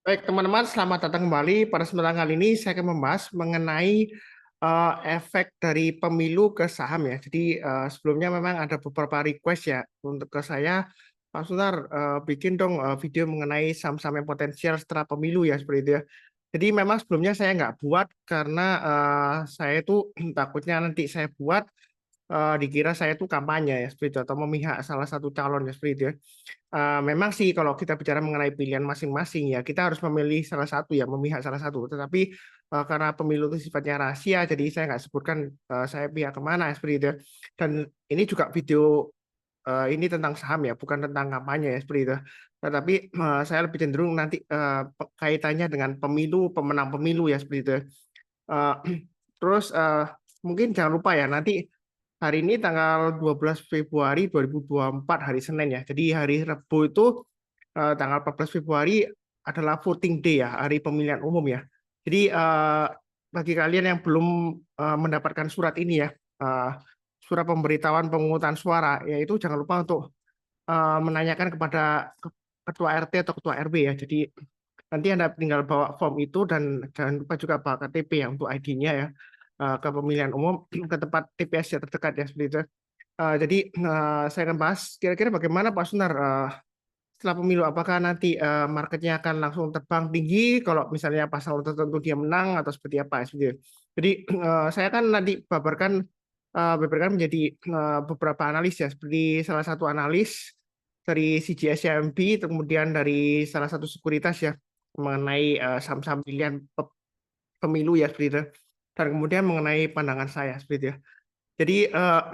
Baik, teman-teman, selamat datang kembali. Pada kesempatan kali ini saya akan membahas mengenai efek dari pemilu ke saham ya. Jadi sebelumnya memang ada beberapa request ya untuk ke saya, Pak Sunar, bikin dong video mengenai saham-saham yang potensial setelah pemilu ya seperti itu ya. Jadi memang sebelumnya saya nggak buat karena saya itu takutnya nanti saya buat dikira saya itu kampanye ya seperti itu atau memihak salah satu calon ya seperti itu ya. Memang sih kalau kita bicara mengenai pilihan masing-masing ya kita harus memilih salah satu ya, memihak salah satu. Tetapi karena pemilu itu sifatnya rahasia, jadi saya nggak sebutkan saya pihak kemana seperti itu ya. Dan ini juga video ini tentang saham ya, bukan tentang kampanye ya seperti itu. Tetapi saya lebih cenderung nanti kaitannya dengan pemilu, pemenang pemilu ya seperti itu ya. Eh, terus mungkin jangan lupa ya nanti hari ini tanggal 12 Februari 2024 hari Senin ya. Jadi hari Rabu itu tanggal 14 Februari adalah voting day ya, hari pemilihan umum ya. Jadi bagi kalian yang belum mendapatkan surat ini ya, surat pemberitahuan pemungutan suara, yaitu jangan lupa untuk menanyakan kepada ketua RT atau ketua RW ya. Jadi nanti Anda tinggal bawa form itu dan jangan lupa juga bawa KTP ya untuk ID-nya ya ke pemilihan umum ke tempat TPS ya terdekat ya seperti itu. Jadi saya akan bahas kira-kira bagaimana Pak Sunar setelah pemilu, apakah nanti marketnya akan langsung terbang tinggi kalau misalnya pasal tertentu dia menang atau seperti apa seperti itu. Jadi saya akan nanti beberkan menjadi beberapa analis ya, seperti salah satu analis dari CGS CMB, kemudian dari salah satu sekuritas ya mengenai saham-saham pilihan pemilu ya seperti itu, dan kemudian mengenai pandangan saya seperti itu ya. Jadi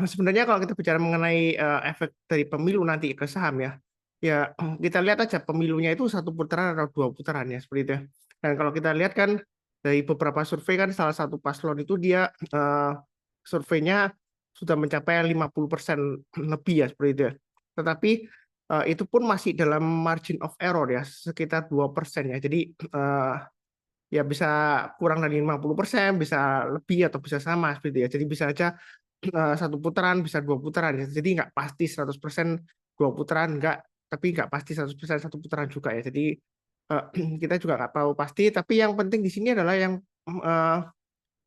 sebenarnya kalau kita bicara mengenai efek dari pemilu nanti ke saham ya, ya kita lihat aja pemilunya itu satu putaran atau dua putaran ya seperti itu ya. Dan kalau kita lihat kan dari beberapa survei kan salah satu paslon itu dia surveinya sudah mencapai 50% lebih ya seperti itu ya. Tetapi itu pun masih dalam margin of error ya sekitar 2% ya. Jadi ya bisa kurang dari 50%, bisa lebih atau bisa sama seperti itu ya. Jadi bisa aja satu putaran bisa dua putaran ya. Jadi nggak pasti 100% dua putaran, nggak, tapi nggak pasti 100% satu putaran juga ya. Jadi kita juga nggak tahu pasti, tapi yang penting di sini adalah yang eh,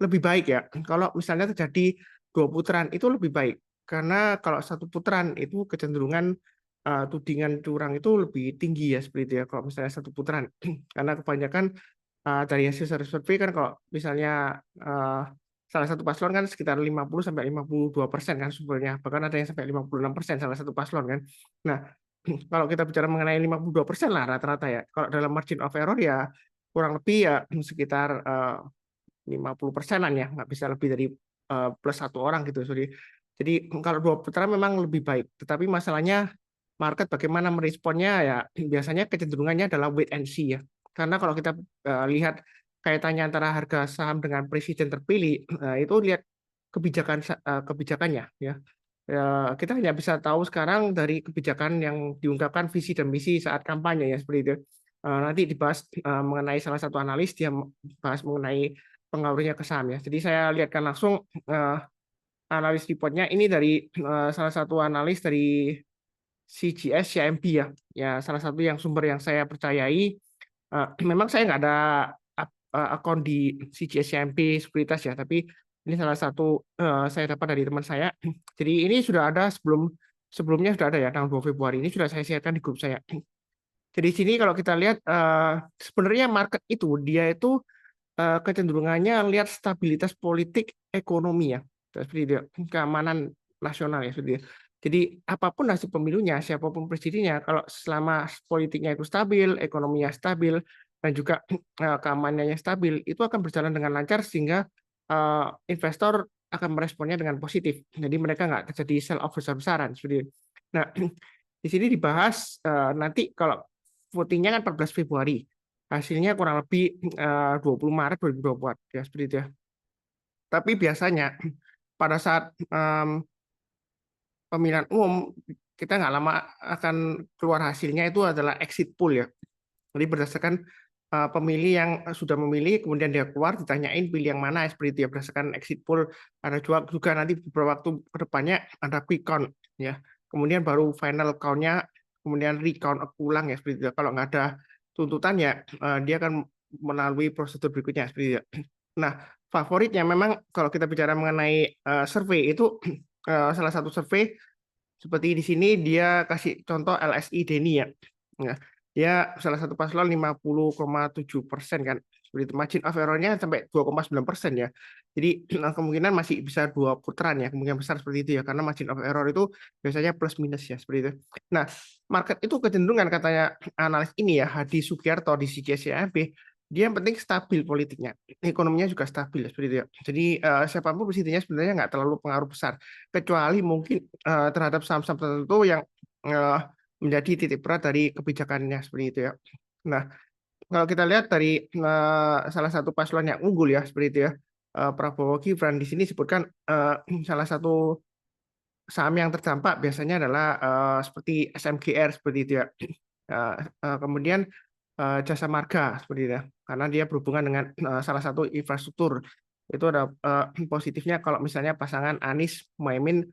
lebih baik ya. Kalau misalnya terjadi dua putaran itu lebih baik, karena kalau satu putaran itu kecenderungan tudingan curang itu lebih tinggi ya seperti itu ya. Kalau misalnya satu putaran, karena kebanyakan dari hasil survei kan kalau misalnya salah satu paslon kan sekitar 50-52% kan sumbernya, bahkan ada yang sampai 56% salah satu paslon kan. Nah, kalau kita bicara mengenai 52% lah rata-rata ya. Kalau dalam margin of error ya kurang lebih ya sekitar 50%-an ya, nggak bisa lebih dari plus satu orang gitu. Jadi kalau dua putaran memang lebih baik, tetapi masalahnya market bagaimana meresponnya ya biasanya kecenderungannya adalah wait and see ya. Karena kalau kita lihat kaitannya antara harga saham dengan presiden terpilih, itu lihat kebijakannya ya. Ya, kita hanya bisa tahu sekarang dari kebijakan yang diungkapkan visi dan misi saat kampanye ya seperti itu. Nanti dibahas mengenai salah satu analis dia bahas mengenai pengaruhnya ke saham ya. Jadi saya lihatkan langsung analis reportnya ini dari salah satu analis dari CGS CMB ya. Ya salah satu yang sumber yang saya percayai. Memang saya nggak ada akun di CGS CMB sekuritas ya, tapi ini salah satu saya dapat dari teman saya. Jadi ini sudah ada sebelumnya sudah ada ya tanggal 2 Februari ini sudah saya sharekan di grup saya. Jadi di sini kalau kita lihat sebenarnya market itu dia itu kecenderungannya lihat stabilitas politik ekonomi ya, seperti itu, keamanan nasional ya seperti itu. Jadi apapun hasil pemilunya, siapapun presidennya, kalau selama politiknya itu stabil, ekonominya stabil, dan juga keamanannya stabil, itu akan berjalan dengan lancar sehingga investor akan meresponnya dengan positif. Jadi mereka nggak terjadi sell off besar-besaran. Seperti itu. Nah, di sini dibahas nanti kalau votingnya kan 14 Februari. Hasilnya kurang lebih 20 Maret 2024 ya seperti itu ya. Tapi biasanya pada saat pemilihan umum kita nggak lama akan keluar hasilnya itu adalah exit poll ya. Jadi berdasarkan pemilih yang sudah memilih kemudian dia keluar ditanyain pilih yang mana seperti itu ya berdasarkan exit poll. Ada juga nanti beberapa waktu ke depannya ada quick count ya. Kemudian baru final count-nya kemudian recount ulang ya seperti itu. Kalau nggak ada tuntutan ya dia akan melalui prosedur berikutnya seperti itu. Nah, favoritnya memang kalau kita bicara mengenai survei itu salah satu survei seperti di sini dia kasih contoh LSI Denny ya. Nah, dia salah satu paslon 50,7% kan. Seperti itu. Margin of error-nya sampai 2,9% ya. Jadi kemungkinan masih bisa 2 putaran ya, kemungkinan besar seperti itu ya, karena margin of error itu biasanya plus minus ya seperti itu. Nah, market itu kecenderungan katanya analis ini ya, Hadi Sugiarto di CGSCIB, dia yang penting stabil politiknya, ekonominya juga stabil seperti itu ya. Jadi siapapun posisinya sebenarnya nggak terlalu pengaruh besar, kecuali mungkin terhadap saham-saham tertentu yang menjadi titik berat dari kebijakannya seperti itu ya. Nah, kalau kita lihat dari salah satu paslon yang unggul ya seperti itu ya, Prabowo Gibran di sini disebutkan salah satu saham yang terdampak biasanya adalah seperti SMGR seperti itu ya. Kemudian jasa marga seperti itu ya, karena dia berhubungan dengan salah satu infrastruktur. Itu ada positifnya kalau misalnya pasangan Anies Muhaimin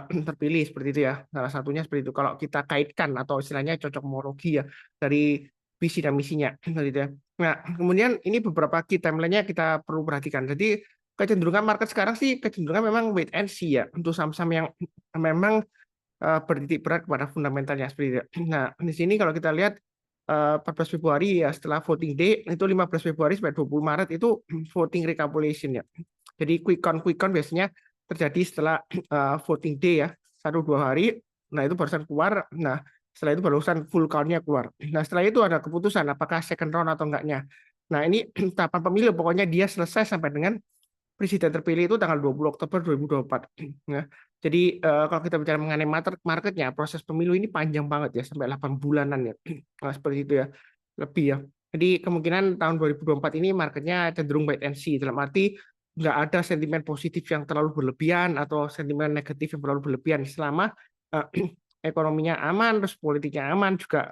terpilih seperti itu ya. Salah satunya seperti itu. Kalau kita kaitkan atau istilahnya cocok homologi ya dari visi dan misinya seperti itu ya. Nah, kemudian ini beberapa key timeline-nya kita perlu perhatikan. Jadi kecenderungan market sekarang sih kecenderungan memang wait and see ya untuk saham-saham yang memang bertitik berat kepada fundamentalnya seperti itu. Nah, di sini kalau kita lihat 14 Februari ya setelah voting day itu 15 Februari sampai 20 Maret itu voting recapitulation ya. Jadi quick count biasanya terjadi setelah voting day ya, 1-2 hari. Nah, itu barusan keluar. Nah, setelah itu barusan full count-nya keluar. Nah, setelah itu ada keputusan apakah second round atau enggaknya. Nah, ini tahapan pemilu pokoknya dia selesai sampai dengan presiden terpilih itu tanggal 20 Oktober 2024. Nah, jadi kalau kita bicara mengenai marketnya, proses pemilu ini panjang banget ya, sampai 8 bulanan ya. Nah, seperti itu ya, lebih ya. Jadi kemungkinan tahun 2024 ini marketnya cenderung wait and see, dalam arti nggak ada sentimen positif yang terlalu berlebihan atau sentimen negatif yang terlalu berlebihan selama ekonominya aman, terus politiknya aman, juga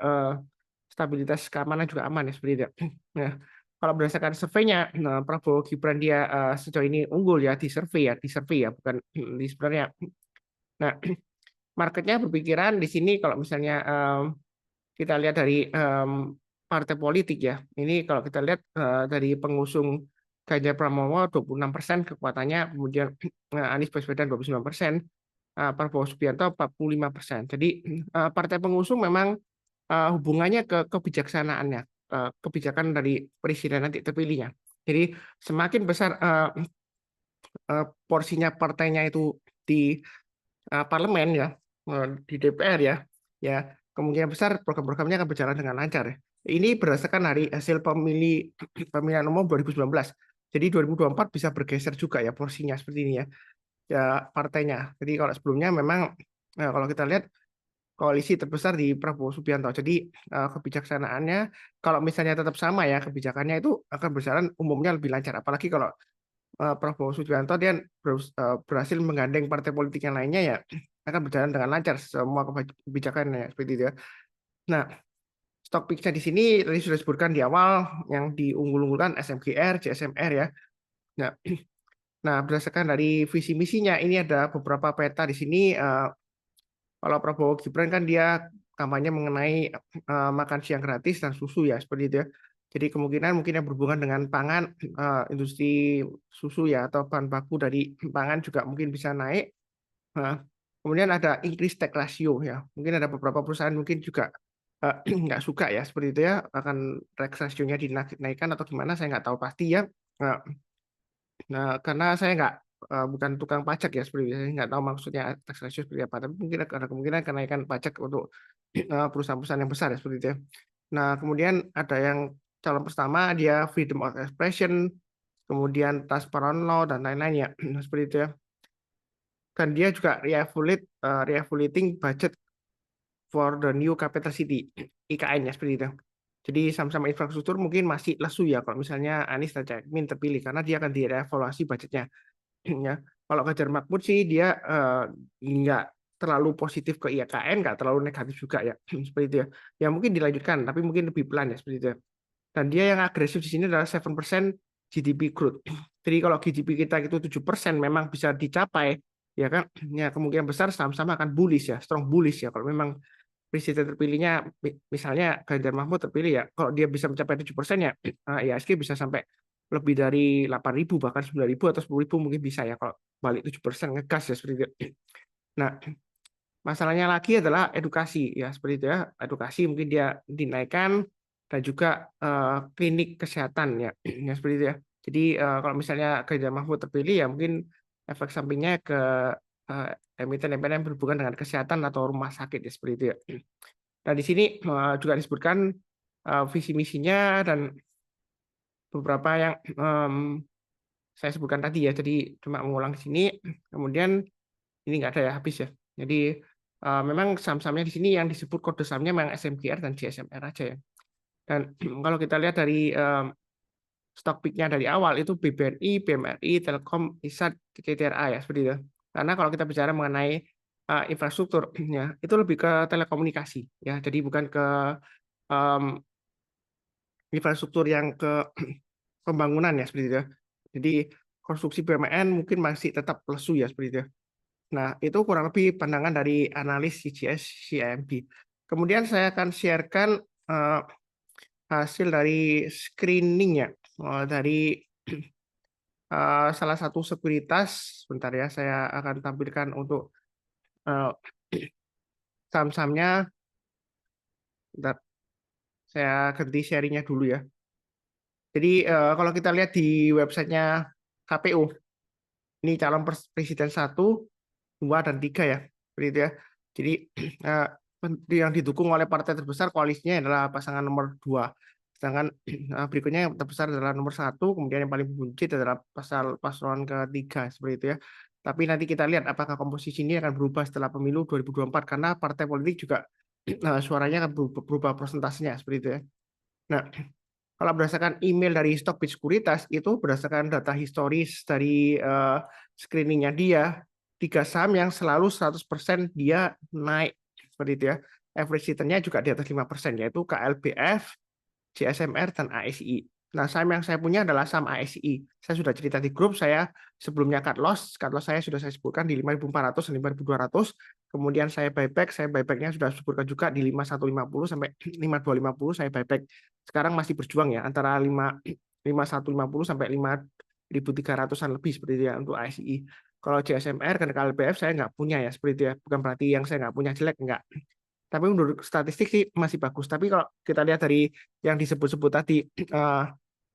stabilitas keamanan juga aman ya seperti itu. Nah, kalau berdasarkan surveinya, nah, Prabowo Gibran dia sejauh ini unggul ya di survei ya, bukan di sebenarnya. Nah, marketnya berpikiran di sini kalau misalnya kita lihat dari partai politik ya, ini kalau kita lihat dari pengusung Ganjar Pranowo 26% kekuatannya, kemudian Anies Baswedan 29%, Prabowo Subianto 45%. Jadi partai pengusung memang hubungannya ke kebijaksanaannya, kebijakan dari presiden nanti terpilihnya. Jadi semakin besar porsinya partainya itu di parlemen ya, di DPR ya, ya kemungkinan besar program-programnya akan berjalan dengan lancar ya. Ini berdasarkan dari hasil pemilihan umum 2019. Jadi 2024 bisa bergeser juga ya porsinya seperti ini ya, ya partainya. Jadi kalau sebelumnya memang kalau kita lihat koalisi terbesar di Prabowo Subianto. Jadi kebijaksanaannya kalau misalnya tetap sama ya kebijakannya itu akan berjalan umumnya lebih lancar. Apalagi kalau Prabowo Subianto dia berhasil menggandeng partai politik yang lainnya ya akan berjalan dengan lancar semua kebijakannya seperti itu ya. Nah, stock picknya di sini tadi sudah disebutkan di awal yang diunggul-unggulkan SMGR, CSMR ya. Nah, nah berdasarkan dari visi misinya ini ada beberapa peta di sini. Kalau Prabowo Gibran kan dia kampanye mengenai makan siang gratis dan susu ya seperti itu ya. Jadi kemungkinan mungkin yang berhubungan dengan pangan, industri susu ya atau bahan baku dari pangan juga mungkin bisa naik. Kemudian ada increase tax ratio ya. Mungkin ada beberapa perusahaan mungkin juga nggak suka ya seperti itu ya, akan tax ratio-nya dinaikkan atau gimana saya nggak tahu pasti ya. Nah, karena saya nggak bukan tukang pajak ya seperti itu, saya nggak tahu maksudnya tax ratio seperti apa. Tapi mungkin ada kemungkinan kenaikan pajak untuk perusahaan-perusahaan yang besar ya seperti itu ya. Nah, kemudian ada yang calon pertama dia freedom of expression, kemudian transparent law dan lain-lain ya seperti itu ya. Dan dia juga re-evaluating budget for the new capital city IKN ya seperti itu. Jadi sama-sama infrastruktur mungkin masih lesu ya kalau misalnya Anies dan Caimin terpilih karena dia akan direvaluasi budgetnya. Ya, kalau Ganjar Mahfud sih dia nggak terlalu positif ke IKN, nggak terlalu negatif juga ya seperti itu ya. Ya mungkin dilanjutkan, tapi mungkin lebih pelan ya seperti itu ya. Dan dia yang agresif di sini adalah 7% GDP growth. Jadi kalau GDP kita itu 7% memang bisa dicapai, ya kan? Ya kemungkinan besar saham-saham akan bullish ya, strong bullish ya. Kalau memang presiden terpilihnya misalnya Ganjar Mahfud terpilih ya, kalau dia bisa mencapai 7% ya IHSG bisa sampai lebih dari 8.000 bahkan 9.000 atau 10.000 mungkin bisa ya kalau balik 7% ngegas ya seperti itu. Nah, masalahnya lagi adalah edukasi ya seperti itu ya. Edukasi mungkin dia dinaikkan dan juga klinik kesehatan ya, ya seperti itu ya. Jadi kalau misalnya Ganjar Mahfud terpilih ya mungkin efek sampingnya ke emiten-emiten yang berhubungan dengan kesehatan atau rumah sakit ya seperti itu ya. Nah di sini juga disebutkan visi misinya dan beberapa yang saya sebutkan tadi ya. Jadi cuma mengulang di sini. Kemudian ini nggak ada ya habis ya. Jadi memang saham-sahamnya di sini yang disebut kode sahamnya memang SMGR dan GSMR aja ya. Dan kalau kita lihat dari stock pick-nya dari awal itu BBRI, BMRI, Telkom, ISAT, CTRA ya seperti itu. Karena kalau kita bicara mengenai infrastruktur ya itu lebih ke telekomunikasi ya. Jadi bukan ke infrastruktur yang ke pembangunan ya seperti itu ya. Jadi konstruksi BUMN mungkin masih tetap lesu ya seperti itu ya. Nah, itu kurang lebih pandangan dari analis CGS CIMB. Kemudian saya akan sharekan hasil dari screening ya dari salah satu sekuritas. Sebentar ya, saya akan tampilkan untuk saham-sahamnya. Bentar, saya ganti sharingnya dulu ya. Jadi kalau kita lihat di websitenya KPU, ini calon presiden 1, 2, dan 3 ya. Seperti itu ya. Jadi yang didukung oleh partai terbesar koalisinya adalah pasangan nomor 2. Sedangkan berikutnya yang terbesar adalah nomor 1, kemudian yang paling buncit adalah paslon ketiga seperti itu ya. Tapi nanti kita lihat apakah komposisi ini akan berubah setelah pemilu 2024 karena partai politik juga suaranya akan berubah persentasenya seperti itu ya. Nah, kalau berdasarkan email dari Stockbit Sekuritas itu berdasarkan data historis dari screeningnya dia, 3 saham yang selalu 100% dia naik seperti itu ya. Average return-nya juga di atas 5%, yaitu KLBF, JSMR, dan ASI. Nah, saham yang saya punya adalah saham ASI. Saya sudah cerita di grup, saya sebelumnya cut loss saya sudah saya sebutkan di 5.400 dan 5.200. Kemudian saya buyback-nya sudah sebutkan juga di 5.150 sampai 5.250 saya buyback. Sekarang masih berjuang ya antara 5.150 sampai 5.300-an lebih seperti itu ya untuk ASI. Kalau JSMR dan KLBF saya nggak punya ya seperti itu ya. Bukan berarti yang saya nggak punya jelek, enggak. Tapi menurut statistik sih masih bagus. Tapi kalau kita lihat dari yang disebut-sebut tadi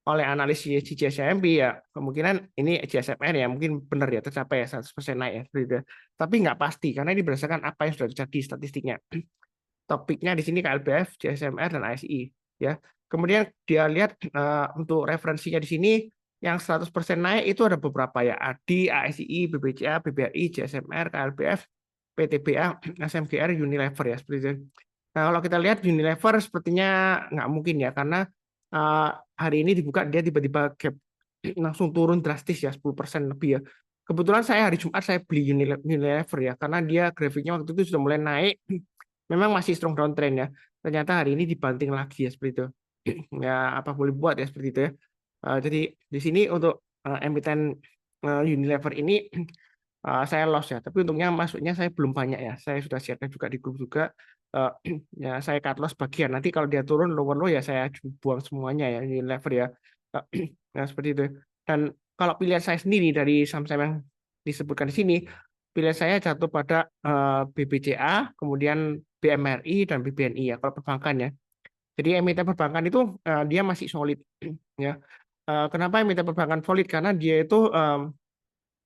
oleh analis CGSMB ya kemungkinan ini GSMR ya mungkin benar ya tercapai ya 100% naik ya. Tapi nggak pasti karena ini berdasarkan apa yang sudah terjadi statistiknya. Topiknya di sini KLBF, GSMR, dan ASI ya. Kemudian dia lihat untuk referensinya di sini yang 100% naik itu ada beberapa ya. ADI, ASI, BBCA, BBRI, GSMR, KLBF, PTBA, SMGR, Unilever ya seperti itu. Nah, kalau kita lihat Unilever sepertinya nggak mungkin ya karena hari ini dibuka dia tiba-tiba gap langsung turun drastis ya 10% lebih ya. Kebetulan saya hari Jumat saya beli Unilever ya karena dia grafiknya waktu itu sudah mulai naik. Memang masih strong downtrend ya. Ternyata hari ini dibanting lagi ya seperti itu. Ya apa boleh buat ya seperti itu ya. Jadi di sini untuk emiten Unilever ini saya loss ya, tapi untungnya masuknya saya belum banyak ya. Saya sudah share juga di grup juga. Ya saya cut loss bagian. Nanti kalau dia turun lower low ya saya buang semuanya ya di lever ya. Nah seperti itu. Dan kalau pilihan saya sendiri dari saham-saham yang disebutkan di sini, pilihan saya jatuh pada BBCA, kemudian BMRI dan BBNI ya kalau perbankan ya. Jadi emiten perbankan itu dia masih solid ya. Kenapa emiten perbankan solid? Karena dia itu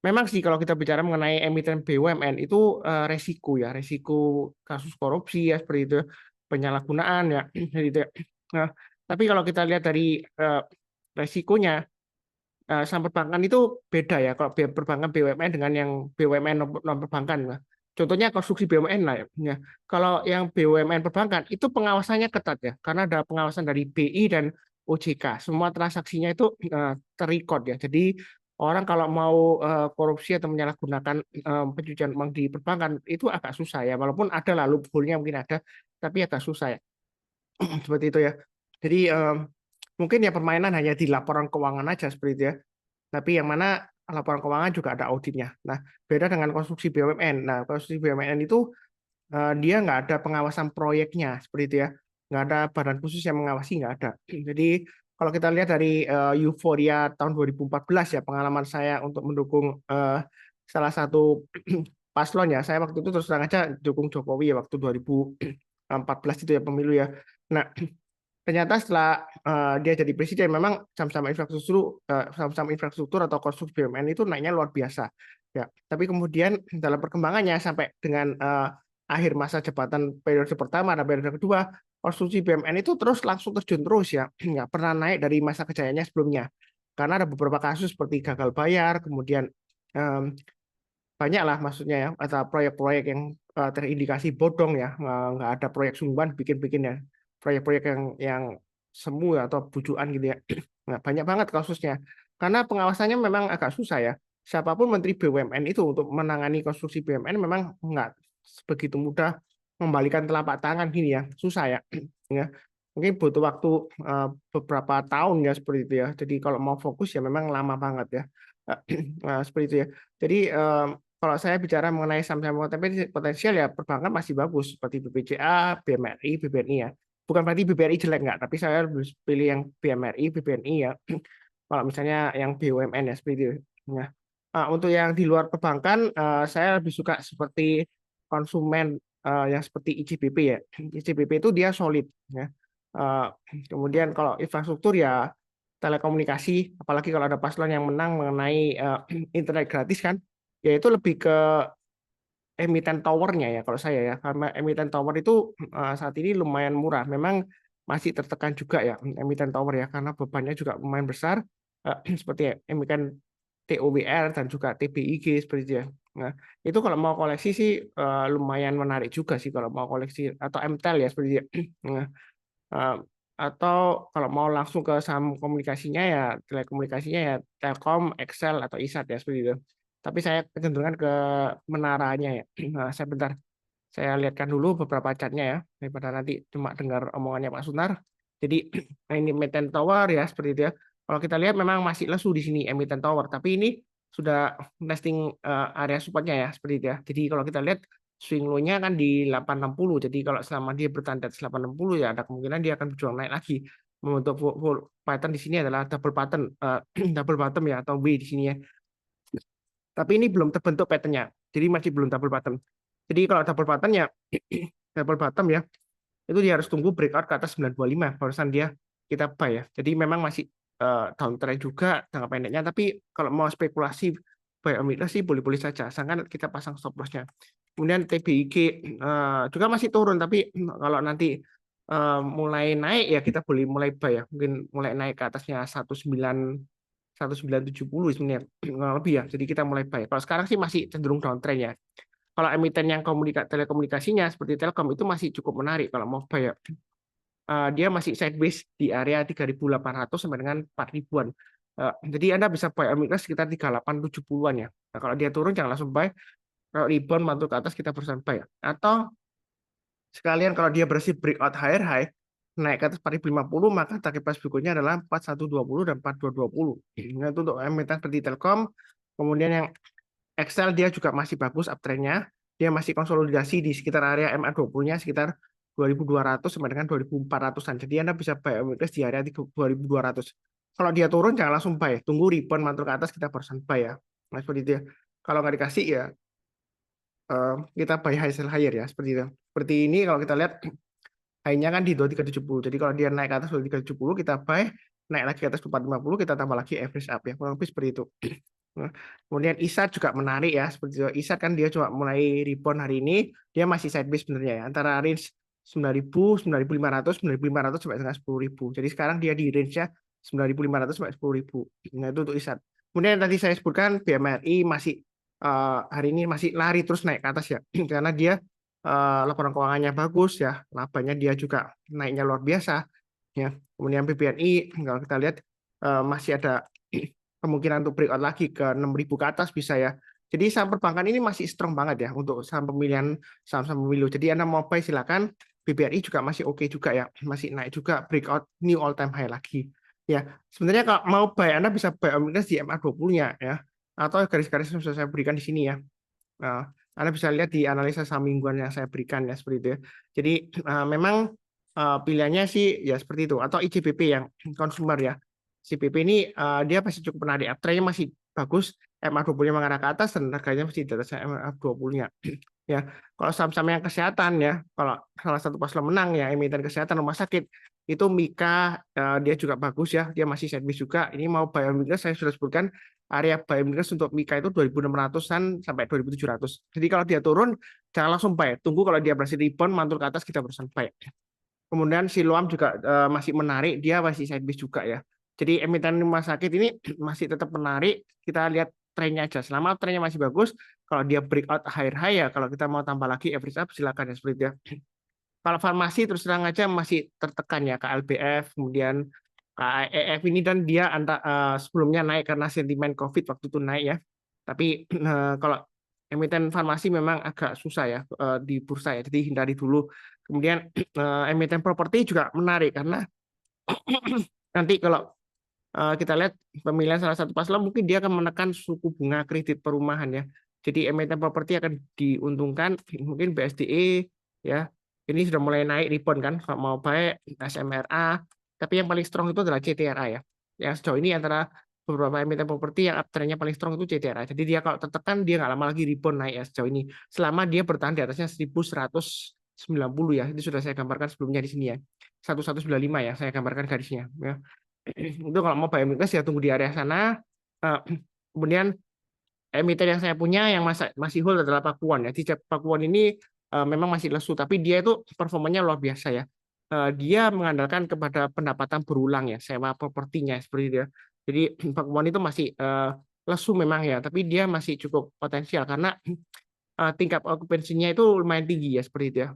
memang sih kalau kita bicara mengenai emiten BUMN itu resiko ya, resiko kasus korupsi ya seperti itu, penyalahgunaan ya, gitu ya. Nah, tapi kalau kita lihat dari resikonya, saham perbankan itu beda ya. Kalau perbankan BUMN dengan yang BUMN non perbankan, nah. Contohnya konstruksi BUMN lah ya. Kalau yang BUMN perbankan itu pengawasannya ketat ya, karena ada pengawasan dari BI dan OJK. Semua transaksinya itu terrecord ya. Jadi orang kalau mau korupsi atau menyalahgunakan pencucian uang di perbankan itu agak susah ya. Walaupun ada lah loophole-nya mungkin ada, tapi agak susah ya. Seperti itu ya. Jadi mungkin ya permainan hanya di laporan keuangan aja seperti itu ya. Tapi yang mana laporan keuangan juga ada auditnya. Nah, beda dengan konstruksi BUMN. Nah, konstruksi BUMN itu dia nggak ada pengawasan proyeknya seperti itu ya, nggak ada badan khusus yang mengawasi, nggak ada. Jadi kalau kita lihat dari euforia tahun 2014 ya, pengalaman saya untuk mendukung salah satu paslon ya, saya waktu itu terus terang aja dukung Jokowi ya waktu 2014 itu ya pemilu ya. Nah, ternyata setelah dia jadi presiden memang sama-sama infrastruktur atau konstruksi BUMN itu naiknya luar biasa ya. Tapi kemudian dalam perkembangannya sampai dengan akhir masa jabatan periode pertama dan periode kedua, konstruksi BUMN itu terus langsung terjun terus ya, nggak pernah naik dari masa kejayaannya sebelumnya. Karena ada beberapa kasus seperti gagal bayar, kemudian em, banyak lah maksudnya ya, atau proyek-proyek yang terindikasi bodong ya, nggak ada proyek sungguhan bikin-bikin ya, proyek-proyek yang semu atau bujuan gitu ya. Nah, banyak banget kasusnya. Karena pengawasannya memang agak susah ya. Siapapun Menteri BUMN itu untuk menangani konstruksi BUMN memang nggak begitu mudah membalikan telapak tangan gini ya, susah ya. Ya. Mungkin butuh waktu beberapa tahun ya seperti itu ya. Jadi kalau mau fokus ya memang lama banget ya. Nah, seperti itu ya. Jadi kalau saya bicara mengenai saham-saham potensial ya perbankan masih bagus seperti BBCA, BMRI, BBNI ya. Bukan berarti BBRI jelek nggak, tapi saya lebih pilih yang BMRI, BBNI ya. Kalau misalnya yang BUMN ya seperti itu. Ya. Untuk yang di luar perbankan, saya lebih suka seperti konsumen yang seperti ICBP ya. ICBP itu dia solid ya. Eh, Kemudian kalau infrastruktur ya telekomunikasi, apalagi kalau ada paslon yang menang mengenai internet gratis kan, yaitu lebih ke emiten towernya ya kalau saya ya, karena emiten tower itu saat ini lumayan murah, memang masih tertekan juga ya emiten tower ya, karena bebannya juga lumayan besar, seperti emiten TOWR dan juga TBIG seperti itu ya. Nah, itu kalau mau koleksi sih lumayan menarik juga sih kalau mau koleksi atau MTEL ya seperti itu ya. Nah, Eh, atau kalau mau langsung ke saham komunikasinya ya telekomunikasinya ya Telkom, Excel atau ISAT ya seperti itu. Tapi saya kecenderungan ke menaranya ya. Nah, saya bentar, saya lihatkan dulu beberapa chartnya ya daripada nanti cuma dengar omongannya Pak Sunar. Jadi ini emiten tower ya seperti itu ya. Kalau kita lihat memang masih lesu di sini emiten tower, tapi ini sudah nesting area supportnya ya seperti itu ya. Jadi kalau kita lihat swing low-nya kan di 860. Jadi kalau selama dia bertahan di atas 860 ya ada kemungkinan dia akan berjuang naik lagi. Membentuk full pattern di sini adalah double pattern, double bottom ya atau W di sini ya. Tapi ini belum terbentuk pattern-nya. Jadi masih belum double bottom. Jadi kalau double bottom ya double bottom ya itu dia harus tunggu breakout ke atas 925 barusan dia kita buy ya. Jadi memang masih downtrend juga jangka pendeknya, tapi kalau mau spekulasi buy omikron sih boleh-boleh saja. Asalkan kita pasang stop loss-nya. Kemudian TBIG juga masih turun, tapi kalau nanti mulai naik ya kita boleh mulai buy ya. Mungkin mulai naik ke atasnya 1970 sebenarnya lebih ya. Jadi kita mulai buy. Kalau sekarang sih masih cenderung downtrend ya. Kalau emiten yang telekomunikasinya seperti Telkom itu masih cukup menarik kalau mau buy ya. Dia masih sideways di area 3.800 sampai dengan 4.000-an. Jadi Anda bisa buy emiten sekitar 3870-an ya. Nah, kalau dia turun jangan langsung buy. Kalau rebound mantul ke atas kita berusaha buy ya. Atau sekalian kalau dia berhasil breakout higher high naik ke atas 4.050 maka target price berikutnya adalah 4120 dan 4220. Nah, itu untuk emiten seperti Telkom. Kemudian yang Excel dia juga masih bagus uptrendnya. Dia masih konsolidasi di sekitar area MA20-nya sekitar 2.200 sampai dengan 2.400-an. Jadi Anda bisa buy OMX di area 2.200. Kalau dia turun jangan langsung buy. Tunggu rebound mantul ke atas kita barusan buy ya. Nah, seperti itu ya. Kalau nggak dikasih ya kita buy high sell higher ya. Seperti itu. Seperti ini kalau kita lihat high-nya kan di 2370. Jadi kalau dia naik ke atas 2370 kita buy, naik lagi ke atas 450 kita tambah lagi average up ya. Kurang lebih seperti itu. Nah, kemudian ISAT juga menarik ya, seperti itu. ISAT kan dia cuma mulai rebound hari ini, dia masih sideways sebenarnya ya, antara range 9.000, 9.500, 9.500 sampai dengan 10.000. Jadi sekarang dia di range-nya 9.500 sampai 10.000. Nah, itu untuk ISAT. Kemudian tadi saya sebutkan BMRI masih hari ini masih lari terus naik ke atas ya, karena dia laporan keuangannya bagus ya, labanya dia juga naiknya luar biasa ya. Kemudian BBNI kalau kita lihat masih ada kemungkinan untuk breakout lagi ke 6.000 ke atas bisa ya. Jadi saham perbankan ini masih strong banget ya untuk saham pemilihan saham-saham pemilu. Jadi Anda mau buy silakan. BBRI juga masih oke juga ya, masih naik juga breakout new all time high lagi. Ya, sebenarnya kalau mau buy Anda bisa buy omnidas di MA20-nya ya. Atau garis-garis yang sudah saya berikan di sini ya. Nah, Anda bisa lihat di analisa saham mingguan yang saya berikan ya seperti itu ya. Jadi memang pilihannya sih ya seperti itu atau ICBP yang consumer ya. CPP ini dia masih cukup menarik, uptrend-nya masih bagus, MA20 mengarah ke atas dan harganya masih di atas MA20-nya. Ya, kalau saham-saham yang kesehatan ya, kalau salah satu paslon menang ya emiten kesehatan rumah sakit itu Mika dia juga bagus ya, dia masih sideways juga. Ini mau buy on weakness saya sudah sebutkan area buy on weakness untuk Mika itu 2.600-an sampai 2.700. Jadi kalau dia turun jangan langsung buy, tunggu kalau dia berhasil rebound mantul ke atas kita berusaha buy. Kemudian Siloam juga masih menarik, dia masih sideways juga ya. Jadi emiten rumah sakit ini masih tetap menarik. Kita lihat trennya aja. Selama trennya masih bagus, kalau dia breakout higher high ya, kalau kita mau tambah lagi average up silakan ya seperti itu ya. Kalau farmasi terus terang aja masih tertekan ya KLBF, kemudian KAEF ini dan dia sebelumnya naik karena sentimen COVID waktu itu naik ya. Tapi kalau emiten farmasi memang agak susah ya di bursa ya, jadi hindari dulu. Kemudian emiten properti juga menarik karena nanti kalau kita lihat pemilihan salah satu paslon mungkin dia akan menekan suku bunga kredit perumahan ya. Jadi emiten properti akan diuntungkan, mungkin BSDE ya. Ini sudah mulai naik rebound kan, kalau mau baik SMRA, tapi yang paling strong itu adalah CTRA ya. Yang sejauh ini antara beberapa emiten properti yang uptrendnya paling strong itu CTRA. Jadi dia kalau tertekan dia nggak lama lagi rebound naik ya sejauh ini. Selama dia bertahan di atasnya 1190 ya. Itu sudah saya gambarkan sebelumnya di sini ya. 1195 ya saya gambarkan garisnya ya. Itu kalau mau buy weakness ya tunggu di area sana. Kemudian emiten yang saya punya yang masih hold adalah Pakuan ya. Di Pakuan ini memang masih lesu, tapi dia itu performanya luar biasa ya. Dia mengandalkan kepada pendapatan berulang ya, sewa propertinya seperti itu ya. Jadi Pakuan itu masih lesu memang ya, tapi dia masih cukup potensial karena tingkat okupansinya itu lumayan tinggi ya seperti itu ya.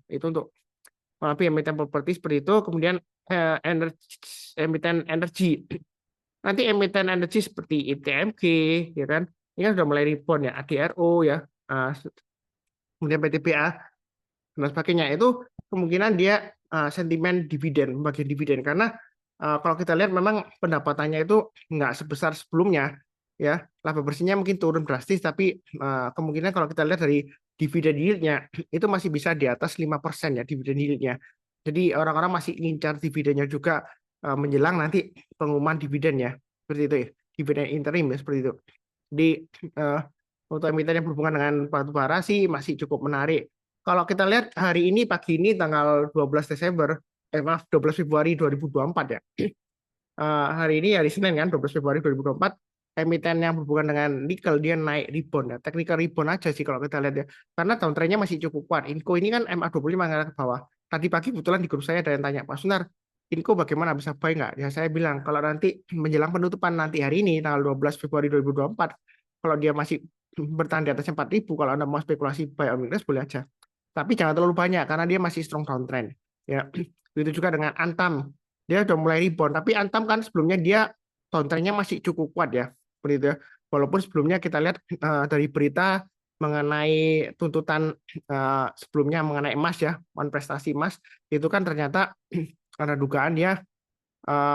Itu untuk tapi emiten properti seperti itu. Kemudian emiten energi. Nanti emiten energi seperti ITMG, ya kan? Ini kan sudah mulai rebound ya, ADRO ya, kemudian PTBA dan sebagainya. Itu kemungkinan dia sentimen dividen, bagian dividen karena kalau kita lihat memang pendapatannya itu nggak sebesar sebelumnya, ya laba bersihnya mungkin turun drastis, tapi kemungkinan kalau kita lihat dari dividen yield-nya itu masih bisa di atas 5% ya dividen yield-nya. Jadi orang-orang masih ngincar dividennya juga menjelang nanti pengumuman dividen ya, seperti itu ya, dividen interim ya seperti itu. Jadi untuk emiten yang berhubungan dengan batubara sih masih cukup menarik. Kalau kita lihat hari ini pagi ini tanggal 12 Desember, maaf 12 Februari 2024 ya. Hari ini hari Senin kan 12 Februari 2024 emiten yang berhubungan dengan nikel dia naik rebound ya. Technical rebound aja sih kalau kita lihat ya. Karena downtrendnya masih cukup kuat. Inco ini kan MA20 mengarah ke bawah. Tadi pagi kebetulan di grup saya ada yang tanya, Pak Sunar, Inco bagaimana bisa buy nggak? Ya saya bilang kalau nanti menjelang penutupan nanti hari ini tanggal 12 Februari 2024 kalau dia masih bertahan di atas 4.000 kalau Anda mau spekulasi buy on weakness boleh aja. Tapi jangan terlalu banyak karena dia masih strong downtrend. Ya. Begitu juga dengan Antam. Dia udah mulai rebound, tapi Antam kan sebelumnya dia downtrend-nya masih cukup kuat ya. Seperti itu ya. Walaupun sebelumnya kita lihat dari berita mengenai tuntutan sebelumnya mengenai emas ya, prestasi emas itu kan ternyata ada dugaan dia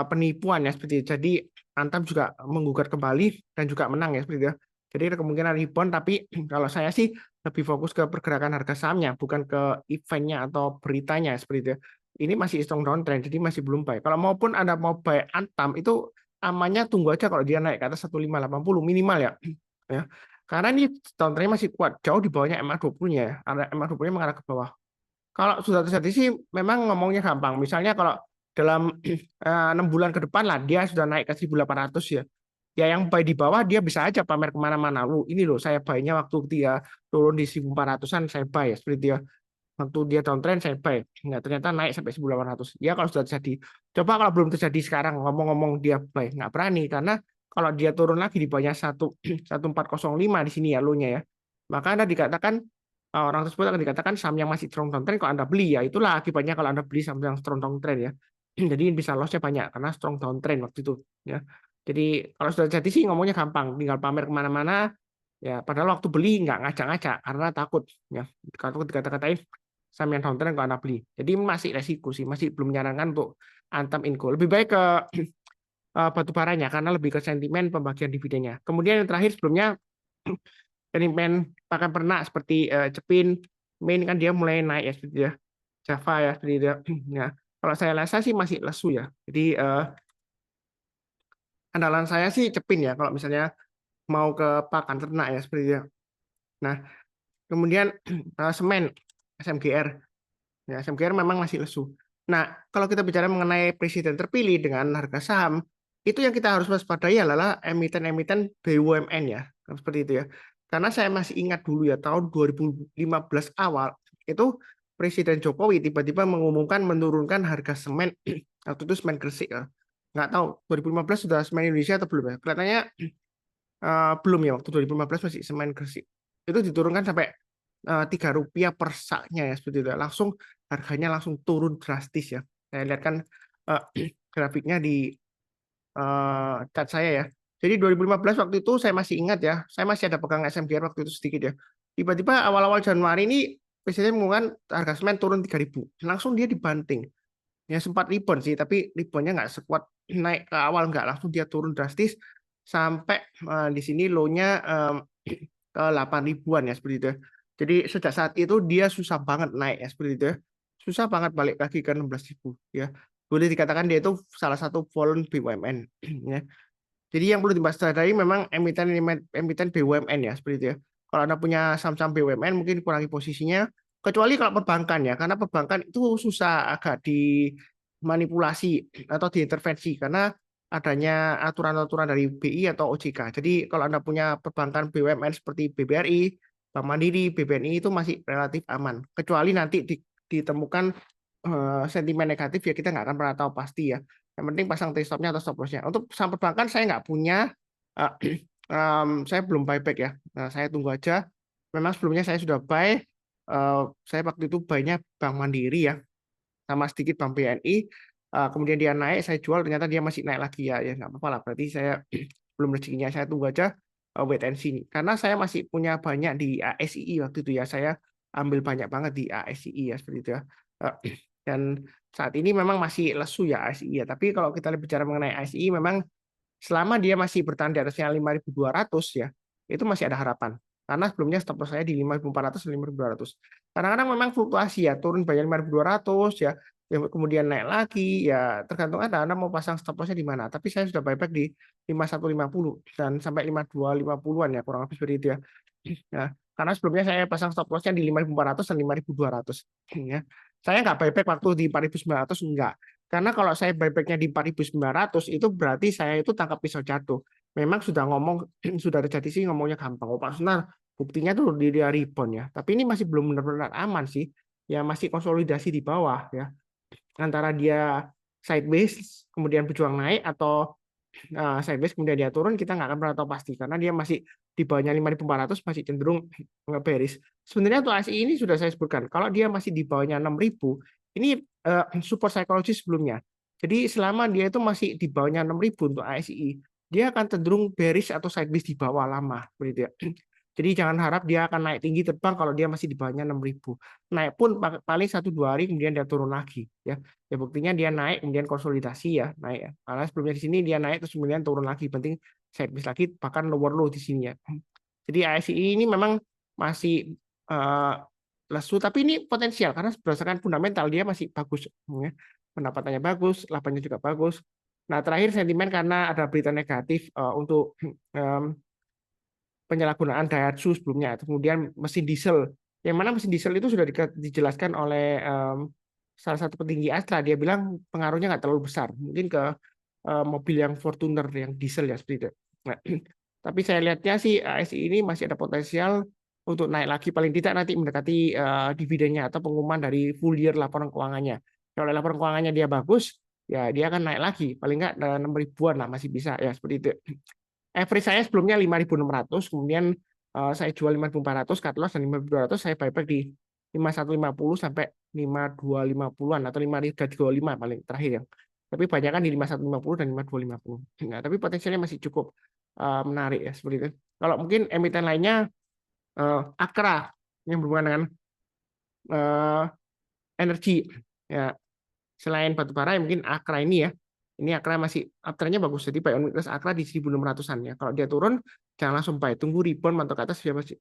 penipuan ya seperti itu. Jadi Antam juga menggugat kembali dan juga menang ya seperti itu ya. Jadi ada kemungkinan rebound, tapi kalau saya sih lebih fokus ke pergerakan harga sahamnya, bukan ke eventnya atau beritanya seperti itu ya. Ini masih strong downtrend, jadi masih belum buy. Kalau maupun Anda mau buy Antam itu amannya tunggu aja kalau dia naik ke atas 1580 minimal ya. Ya. Karena ini downtrend masih kuat, jauh di bawahnya MA20-nya ya. MA20-nya mengarah ke bawah. Kalau sudah terjadi sih memang ngomongnya gampang. Misalnya kalau dalam 6 bulan ke depan lah dia sudah naik ke 1.800 ya. Ya yang buy di bawah dia bisa aja pamer kemana-mana. Ini loh saya buy-nya waktu dia turun di 1.400-an saya buy ya seperti dia. Waktu dia downtrend saya buy. Nggak, ternyata naik sampai 1.800. Ya kalau sudah terjadi. Coba kalau belum terjadi sekarang ngomong-ngomong dia buy. Nggak berani karena kalau dia turun lagi di bawahnya 1405 di sini ya lo-nya ya. Maka Anda dikatakan orang tersebut akan dikatakan saham yang masih strong downtrend kalau Anda beli ya. Itulah akibatnya kalau Anda beli saham yang strong downtrend ya. Jadi bisa loss-nya banyak karena strong downtrend waktu itu ya. Jadi kalau sudah jadi sih ngomongnya gampang, tinggal pamer kemana-mana ya. Padahal waktu beli nggak ngajak-ngajak karena takut ya. Takut dikata-katain saham yang downtrend kalau Anda beli. Jadi masih resiko sih, masih belum menyarankan untuk Antam Inco. Lebih baik ke batu baranya karena lebih ke sentimen pembagian dividennya. Kemudian yang terakhir sebelumnya emiten pakan ternak seperti Cepin, Main kan dia mulai naik ya seperti ya. Java ya seperti itu. Nah, kalau saya rasa sih masih lesu ya. Jadi andalan saya sih Cepin ya kalau misalnya mau ke pakan ternak ya seperti itu. Nah, kemudian semen SMGR. Ya, SMGR memang masih lesu. Nah, kalau kita bicara mengenai presiden terpilih dengan harga saham, itu yang kita harus waspadai adalah emiten-emiten BUMN ya, seperti itu ya. Karena saya masih ingat dulu ya, tahun 2015 awal, itu Presiden Jokowi tiba-tiba mengumumkan menurunkan harga semen, waktu itu semen Gresik ya. Nggak tahu, 2015 sudah semen Indonesia atau belum ya? Kelihatannya belum ya, waktu 2015 masih semen Gresik. Itu diturunkan sampai Rp3 per saknya ya seperti itu. Langsung harganya langsung turun drastis ya. Saya lihat kan grafiknya di chat saya ya. Jadi 2015 waktu itu saya masih ingat ya, saya masih ada pegang SMGR waktu itu sedikit ya. Tiba-tiba awal-awal Januari ini Presiden mengumumkan harga semen turun 3.000. Langsung dia dibanting. Ya sempat rebound sih, tapi reboundnya nggak sekuat naik ke awal, nggak langsung dia turun drastis sampai di sini low-nya ke 8 ribuan ya seperti itu ya. Jadi sejak saat itu dia susah banget naik ya seperti itu ya. Susah banget balik lagi ke 16.000 ya. Boleh dikatakan dia itu salah satu fallen BUMN ya. Jadi yang perlu diwaspadai memang emiten BUMN ya seperti itu ya. Kalau Anda punya saham-saham BUMN mungkin kurangi posisinya, kecuali kalau perbankan ya, karena perbankan itu susah agak dimanipulasi atau diintervensi karena adanya aturan-aturan dari BI atau OJK. Jadi kalau Anda punya perbankan BUMN seperti BBRI, Bank Mandiri, BBNI itu masih relatif aman. Kecuali nanti ditemukan sentimen negatif ya kita nggak akan pernah tahu pasti ya. Yang penting pasang T-stopnya atau stop loss-nya. Untuk saham perbankan saya nggak punya, uh, saya belum buyback ya. Nah, saya tunggu aja. Memang sebelumnya saya sudah buy, saya waktu itu buy-nya Bank Mandiri ya, sama sedikit Bank BNI. Kemudian dia naik, saya jual, ternyata dia masih naik lagi ya. Ya nggak apa-apa lah. Berarti saya belum rezekinya. Saya tunggu aja wait and see. Karena saya masih punya banyak di ASII waktu itu ya. Saya ambil banyak banget di ASII ya seperti itu ya. Dan saat ini memang masih lesu ya ASI ya. Tapi kalau kita bicara mengenai ASI memang selama dia masih bertahan di atasnya 5.200 ya, itu masih ada harapan. Karena sebelumnya stop loss saya di 5.400 dan 5.200. Kadang-kadang memang fluktuasi ya, turun bayar 5.200 ya, kemudian naik lagi ya, tergantung Anda mau pasang stop lossnya di mana. Tapi saya sudah buyback di 5150 dan sampai 5250-an ya, kurang lebih seperti itu ya. Nah, karena sebelumnya saya pasang stop lossnya di 5.400 dan 5.200 ya. Saya nggak buyback waktu di 4.900 enggak. Karena kalau saya buybacknya di 4.900 itu berarti saya itu tangkap pisau jatuh. Memang sudah ngomong, sudah terjadi sih ngomongnya gampang. Oh Pak Sunar, buktinya tuh dia rebound ya. Tapi ini masih belum benar-benar aman sih. Ya masih konsolidasi di bawah ya. Antara dia sideways kemudian berjuang naik atau sideways kemudian dia turun, kita nggak akan pernah tahu pasti karena dia masih di bawahnya 5.400 masih cenderung bearish. Sebenarnya untuk ASI ini sudah saya sebutkan, kalau dia masih di bawahnya 6.000, ini support psikologi sebelumnya. Jadi selama dia itu masih di bawahnya 6.000 untuk ASI, dia akan cenderung bearish atau sideways di bawah lama, begitu ya. Jadi jangan harap dia akan naik tinggi terbang kalau dia masih di bawahnya 6.000. Naik pun paling 1-2 hari kemudian dia turun lagi ya. Ya buktinya dia naik kemudian konsolidasi ya, naik ya. Karena sebelumnya di sini dia naik terus kemudian turun lagi, penting sideways lagi bahkan lower low di sini ya. Jadi ASI ini memang masih lesu tapi ini potensial karena berdasarkan fundamental dia masih bagus ya. Pendapatannya bagus, labanya juga bagus. Nah, terakhir sentimen karena ada berita negatif untuk penyalahgunaan Daihatsu sebelumnya, kemudian mesin diesel. Yang mana mesin diesel itu sudah dijelaskan oleh salah satu petinggi Astra, dia bilang pengaruhnya nggak terlalu besar, mungkin ke mobil yang Fortuner yang diesel ya seperti itu. Nah, tapi saya lihatnya sih ASI ini masih ada potensial untuk naik lagi paling tidak nanti mendekati dividennya atau pengumuman dari full year laporan keuangannya. Kalau laporan keuangannya dia bagus, ya dia akan naik lagi paling nggak 6 ribuan lah masih bisa ya seperti itu. Average saya sebelumnya 5.600, kemudian saya jual 5.400, cut loss dan 5.200 saya buyback di 5150 sampai 5250-an atau 5325 paling terakhir ya. Tapi banyak kan di 5150 dan 5250. Nah, tapi potensialnya masih cukup menarik ya seperti itu. Kalau mungkin emiten lainnya Akra yang berhubungan dengan energi ya, selain batubara ya mungkin Akra ini ya. Ini Akra masih uptrend-nya bagus, jadi buy on weakness Akra di 1.600-an ya. Kalau dia turun jangan langsung buy, tunggu rebound mantul ke atas ya masih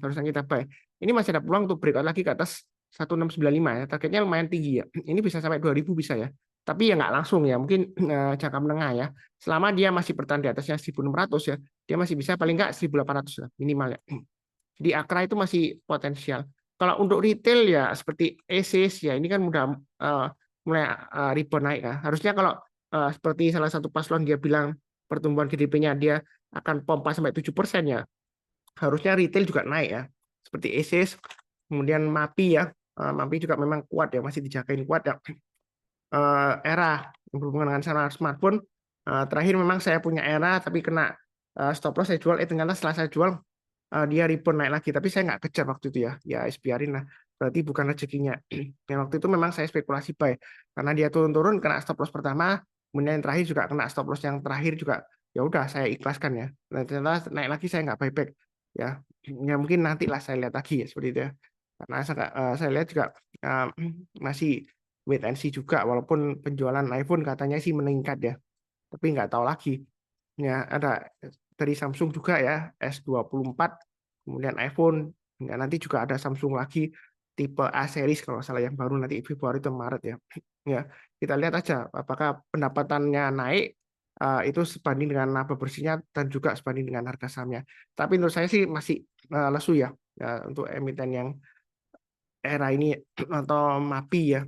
barusan kita buy. Ini masih ada peluang untuk breakout lagi ke atas 1695 ya. Targetnya lumayan tinggi ya. Ini bisa sampai 2000 bisa ya. Tapi ya nggak langsung ya, mungkin jangka menengah ya. Selama dia masih bertahan di atasnya 1.600 ya, dia masih bisa paling nggak 1.800 lah minimal ya. Jadi Akra itu masih potensial. Kalau untuk retail ya seperti ASIS ya ini kan udah mulai rebound naik ya. Harusnya kalau seperti salah satu paslon dia bilang pertumbuhan GDP-nya dia akan pompa sampai 7% ya. Harusnya retail juga naik ya. Seperti ASIS, kemudian MAPI ya. MAPI juga memang kuat ya, masih dijagain kuat ya. Era yang berhubungan dengan smartphone. Terakhir memang saya punya Era tapi kena stop loss saya jual. Ternyata setelah saya jual dia rebound naik lagi, tapi saya nggak kejar waktu itu ya biarin lah, berarti bukan rezekinya. Yang waktu itu memang saya spekulasi buy karena dia turun-turun kena stop loss pertama, kemudian yang terakhir juga kena stop loss yang terakhir juga, ya udah saya ikhlaskan ya. Nah, ternyata naik lagi saya nggak buyback ya. Ya mungkin nanti lah saya lihat lagi ya seperti itu ya, karena saya lihat juga masih wait and see juga, walaupun penjualan iPhone katanya sih meningkat ya, tapi nggak tahu lagi. Ya, ada dari Samsung juga ya, S24, kemudian iPhone, ya, nanti juga ada Samsung lagi tipe A series kalau salah yang baru nanti Februari atau Maret ya. Ya, kita lihat aja apakah pendapatannya naik itu sebanding dengan laba bersihnya dan juga sebanding dengan harga sahamnya. Tapi menurut saya sih masih lesu ya, untuk emiten yang era ini atau MAPI ya.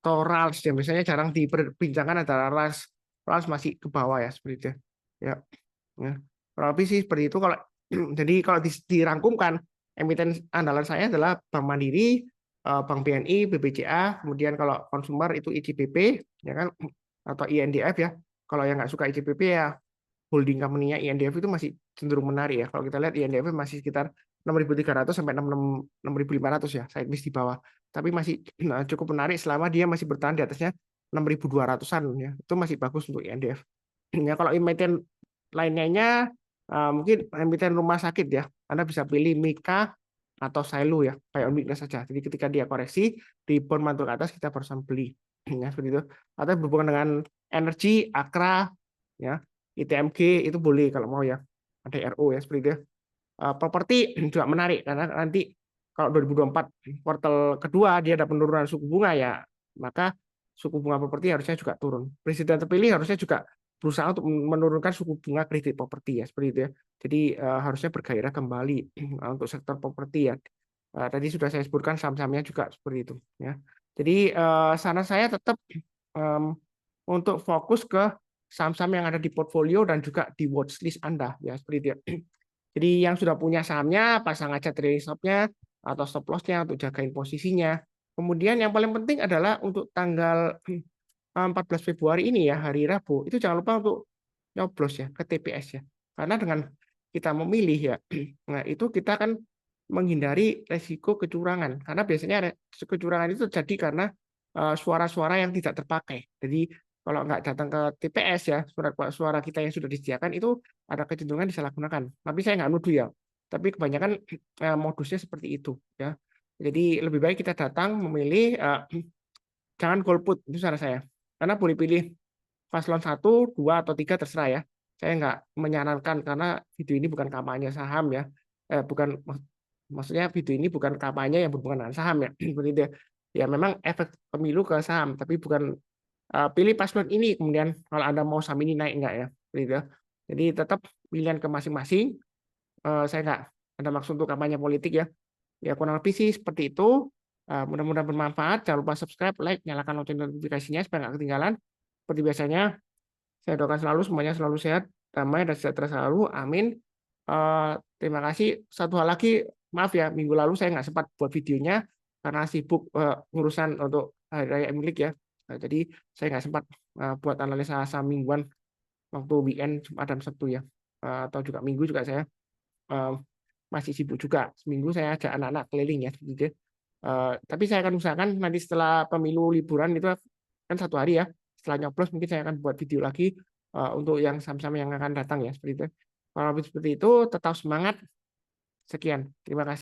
Atau RALS yang biasanya jarang diperbincangkan adalah RALS. RALS masih ke bawah ya seperti itu. Ya, ya. Kurang lebih sih seperti itu kalau jadi kalau dirangkumkan emiten andalan saya adalah Bank Mandiri, Bank BNI, BBCA, kemudian kalau konsumer itu ICBP ya kan, atau INDF ya. Kalau yang nggak suka ICBP ya holding company-nya INDF itu masih cenderung menarik ya. Kalau kita lihat INDF masih sekitar 6.300 sampai 6.500 ya, side miss di bawah. Tapi masih cukup menarik selama dia masih bertahan di atasnya 6.200-an ya. Itu masih bagus untuk INDF. Ya kalau emiten lainnya mungkin emiten rumah sakit ya. Anda bisa pilih Mika atau Silo ya, buy on weakness saja. Jadi ketika dia koreksi di bond mantul ke atas kita barusan beli ya seperti itu. Atau berhubungan dengan energi, Akra ya, ITMG itu boleh kalau mau ya. Ada RO ya seperti itu. Properti juga menarik karena nanti kalau 2024 kuartal kedua dia ada penurunan suku bunga ya, maka suku bunga properti harusnya juga turun. Presiden terpilih harusnya juga berusaha untuk menurunkan suku bunga kredit properti ya seperti itu ya. Jadi harusnya bergairah kembali untuk sektor properti ya. Tadi sudah saya sebutkan saham-sahamnya juga seperti itu ya. Jadi saran saya tetap untuk fokus ke saham-saham yang ada di portfolio dan juga di watchlist Anda ya seperti itu ya. Jadi yang sudah punya sahamnya pasang aja trailing stop-nya atau stop loss-nya untuk jagain posisinya. Kemudian yang paling penting adalah untuk tanggal 14 Februari ini ya, hari Rabu, itu jangan lupa untuk nyoblos ya ke TPS ya. Karena dengan kita memilih ya, nah itu kita akan menghindari resiko kecurangan. Karena biasanya kecurangan itu terjadi karena suara-suara yang tidak terpakai. Jadi kalau nggak datang ke TPS ya, surat suara kita yang sudah disediakan itu ada kecenderungan disalahgunakan. Tapi saya nggak nuduh ya. Tapi kebanyakan modusnya seperti itu ya. Jadi lebih baik kita datang memilih, jangan golput, itu saran saya. Karena boleh pilih paslon 1, 2, atau 3 terserah ya. Saya nggak menyarankan karena video ini bukan kampanye saham ya. Bukan maksudnya video ini bukan kampanye yang berhubungan dengan saham ya. Seperti itu ya. Ya memang efek pemilu ke saham, tapi bukan pilih paslon ini kemudian kalau Anda mau saham ini naik enggak ya. Seperti itu ya. Jadi tetap pilihan ke masing-masing. Saya nggak ada maksud untuk kampanye politik ya. Ya kurang lebih sih seperti itu. Mudah-mudahan bermanfaat. Jangan lupa subscribe, like, nyalakan lonceng notifikasinya supaya nggak ketinggalan. Seperti biasanya, saya doakan selalu semuanya selalu sehat, damai, dan sejahtera selalu. Amin. Terima kasih. Satu hal lagi, maaf ya, minggu lalu saya nggak sempat buat videonya karena sibuk urusan untuk Hari Raya Imlek ya. Jadi saya nggak sempat buat analisa saham mingguan waktu weekend Jumat dan Sabtu ya. Atau juga minggu juga saya masih sibuk juga. Seminggu saya ajak anak-anak keliling ya. Gitu. Tapi saya akan usahakan nanti setelah pemilu liburan itu kan 1 hari ya. Setelah nyoblos mungkin saya akan buat video lagi untuk yang saham-saham yang akan datang ya seperti itu. Kalau seperti itu tetap semangat. Sekian. Terima kasih.